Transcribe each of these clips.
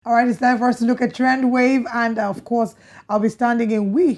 All right, it's time for us to look at Trend Wave. And of course, we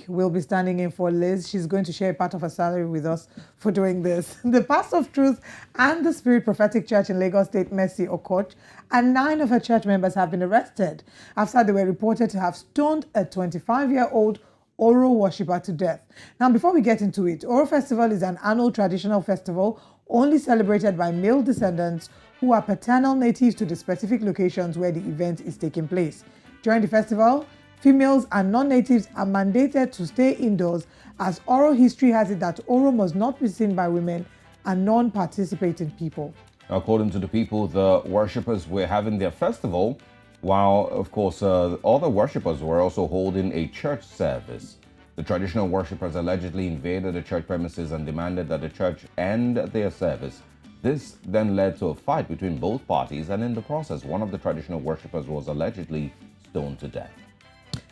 will be standing in for Liz. She's going to share part of her salary with us for doing this. The Pastor of Truth and the Spirit Prophetic Church in Lagos State, Mercy Okoch, and 9 of her church members have been arrested after they were reported to have stoned a 25-year-old Oro worshipper to death. Now, before we get into it, Oro Festival is an annual traditional festival only celebrated by male descendants who are paternal natives to the specific locations where the event is taking place. During the festival, females and non-natives are mandated to stay indoors, as oral history has it that Oro must not be seen by women and non-participating people. According to the people, the worshippers were having their festival, while, of course, other worshippers were also holding a church service. The traditional worshippers allegedly invaded the church premises and demanded that the church end their service. This then led to a fight between both parties, and in the process, one of the traditional worshippers was allegedly stoned to death.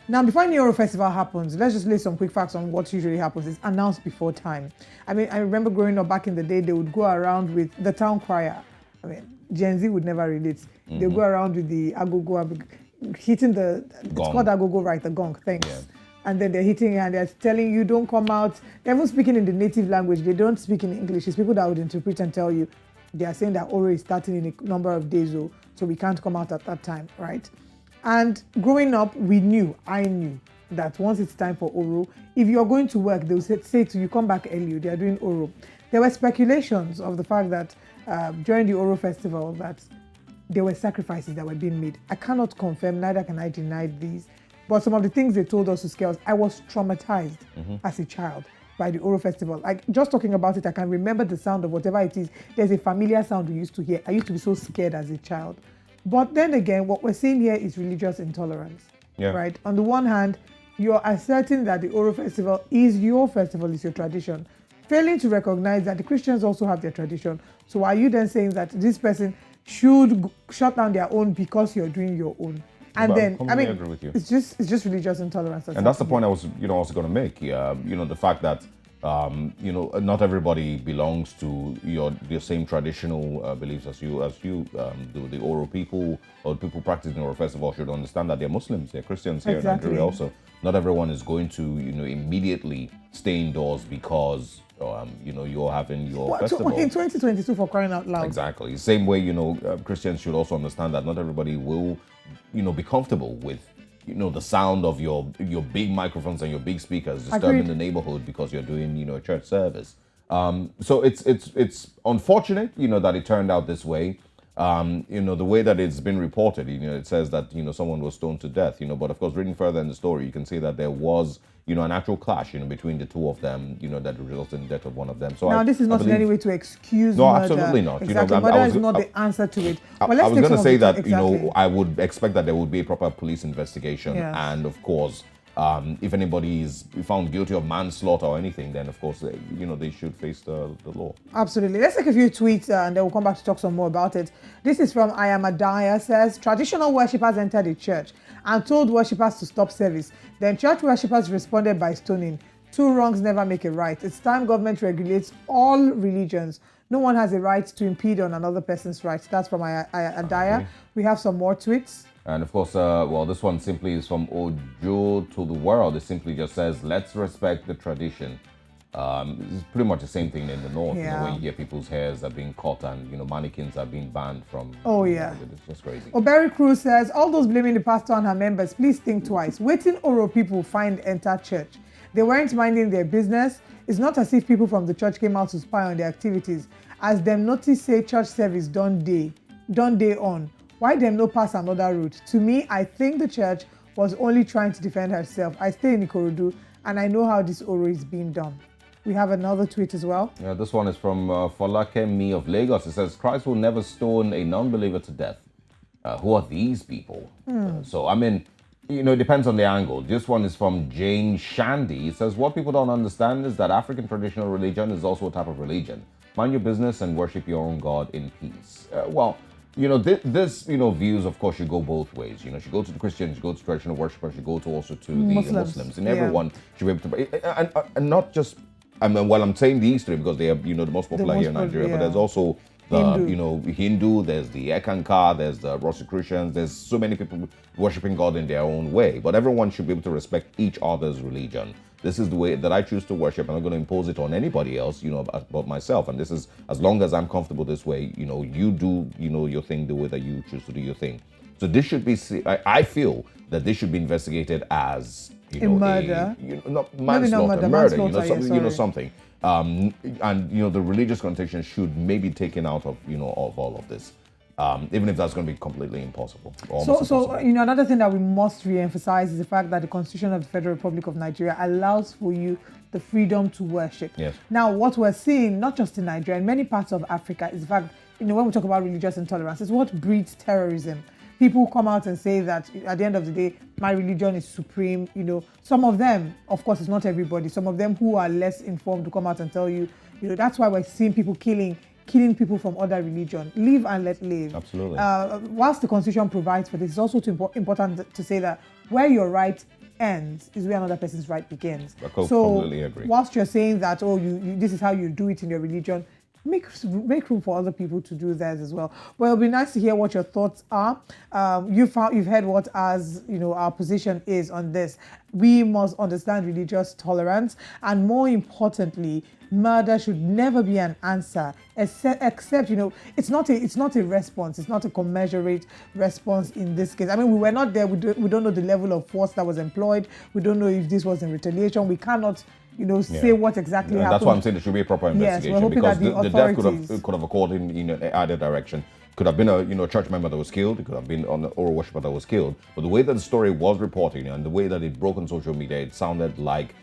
Now, before any Oro Festival happens, let's just lay some quick facts on what usually happens. It's announced before time. I mean, I remember growing up back in the day, they would go around with the town choir. I mean, Gen Z would never relate. Mm-hmm. They would go around with the agogo, hitting the, it's called agogo, right? The gong, thanks. Yeah. And then they're hitting and they're telling you, don't come out. They're even speaking in the native language. They don't speak in English. It's people that would interpret and tell you, they are saying that Oro is starting in a number of days, so we can't come out at that time, right? And growing up, I knew that once it's time for Oro, if you're going to work, they'll say to you, come back early, they are doing Oro. There were speculations of the fact that during the Oro festival that there were sacrifices that were being made. I cannot confirm, neither can I deny these. But some of the things they told us to scare us, I was traumatized as a child by the Oro Festival. Like, just talking about it, I can remember the sound of whatever it is. There's a familiar sound we used to hear. I used to be so scared as a child. But then again, what we're seeing here is religious intolerance, right? On the one hand, you're asserting that the Oro Festival is your festival, is your tradition, failing to recognize that the Christians also have their tradition. So are you then saying that this person should shut down their own because you're doing your own? And but then, I mean, agree with you. it's just religious intolerance. And that's the point I was, also going to make. The fact that, not everybody belongs to your same traditional beliefs as you do. The Oro people or people practicing Oro festival should understand that they're Muslims, they're Christians here in Nigeria also. Not everyone is going to, immediately stay indoors because you're having your festival. In 2022, for crying out loud. Exactly. Same way, Christians should also understand that not everybody will, be comfortable with, the sound of your big microphones and your big speakers disturbing the neighborhood because you're doing, a church service. So it's unfortunate, that it turned out this way. The way that it's been reported, it says that, someone was stoned to death, but of course, reading further in the story, you can see that there was, an actual clash, between the two of them, that resulted in the death of one of them. So now, this is not in any way to excuse no, murder. Absolutely not. Exactly. Murder is not the answer to it. I was going to say that, I would expect that there would be a proper police investigation. Yeah. And of course, if anybody is found guilty of manslaughter or anything, then of course, they should face the law. Absolutely. Let's take a few tweets and then we'll come back to talk some more about it. This is from I Am Adaya, says, traditional worshippers entered the church and told worshippers to stop service. Then church worshippers responded by stoning. Two wrongs never make a right. It's time government regulates all religions. No one has a right to impede on another person's rights. That's from Adaya. Okay. We have some more tweets. And of course, this one simply is from Ojo to the World. It simply just says, let's respect the tradition. It's pretty much the same thing in the north, when you hear people's hairs are being cut and, mannequins are being banned from... Oh, yeah. It's just crazy. Oberry Cruz says, all those blaming the pastor and her members, please think twice. Waiting Oro people find enter church. They weren't minding their business. It's not as if people from the church came out to spy on their activities. As them notice say church service done day on. Why them no pass another route? To me, I think the church was only trying to defend herself. I stay in Ikorodu and I know how this Oro is being done. We have another tweet as well. Yeah, this one is from Folakemi of Lagos. It says, Christ will never stone a non-believer to death. Who are these people? So, I mean, it depends on the angle. This one is from Jane Shandy. It says, what people don't understand is that African traditional religion is also a type of religion. Mind your business and worship your own God in peace. This views, of course, should go both ways. You should go to the Christians, you go to traditional worshippers, you go to also to the Muslims. And everyone should be able to... And not just... I'm saying these three because they are, the most popular here in Nigeria. But there's also Hindu, there's the Ekankar, there's the Rosicrucians, there's so many people worshiping God in their own way. But everyone should be able to respect each other's religion. This is the way that I choose to worship. I'm not going to impose it on anybody else, but myself. And this is, as long as I'm comfortable this way, you do, your thing the way that you choose to do your thing. So this should be, I feel that this should be investigated as, a murder. Not manslaughter, murder, something. And the religious connotation should maybe be taken out of, of all of this. Even if that's going to be completely impossible. So another thing that we must re-emphasize is the fact that the Constitution of the Federal Republic of Nigeria allows for you the freedom to worship. Yes. Now, what we're seeing, not just in Nigeria, in many parts of Africa, is the fact, when we talk about religious intolerance, it's what breeds terrorism. People come out and say that at the end of the day, my religion is supreme. Some of them, of course, it's not everybody. Some of them who are less informed will come out and tell you, that's why we're seeing people killing people from other religion. Live and let live. Absolutely. Whilst the Constitution provides for this, it's also important to say that where your right ends is where another person's right begins. I completely agree. Whilst you're saying that, this is how you do it in your religion, make room for other people to do theirs as well. Well, it'll be nice to hear what your thoughts are. You've heard what our position is on this. We must understand religious tolerance, and more importantly, murder should never be an answer, except it's not a response. It's not a commensurate response in this case. I mean, we were not there. We don't know the level of force that was employed. We don't know if this was in retaliation. We cannot say what exactly happened. That's why I'm saying there should be a proper investigation. Yes, we're hoping because that the death could have occurred in either direction. Could have been a church member that was killed. It could have been an oral worshiper that was killed. But the way that the story was reported and the way that it broke on social media, it sounded like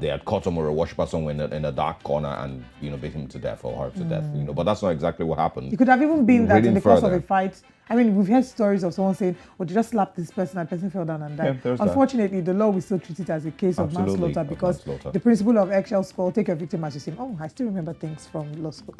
they had caught some oral worshiper somewhere in a dark corner and beat him to death or hurt to death. But that's not exactly what happened. It could have even been that in the course of a fight. I mean, we've heard stories of someone saying, "Oh, they just slapped this person and the person fell down and died." Yeah, unfortunately, the law will still treat it as a case of manslaughter because the principle of eggshell skull, take your victim as you say. Oh, I still remember things from law school.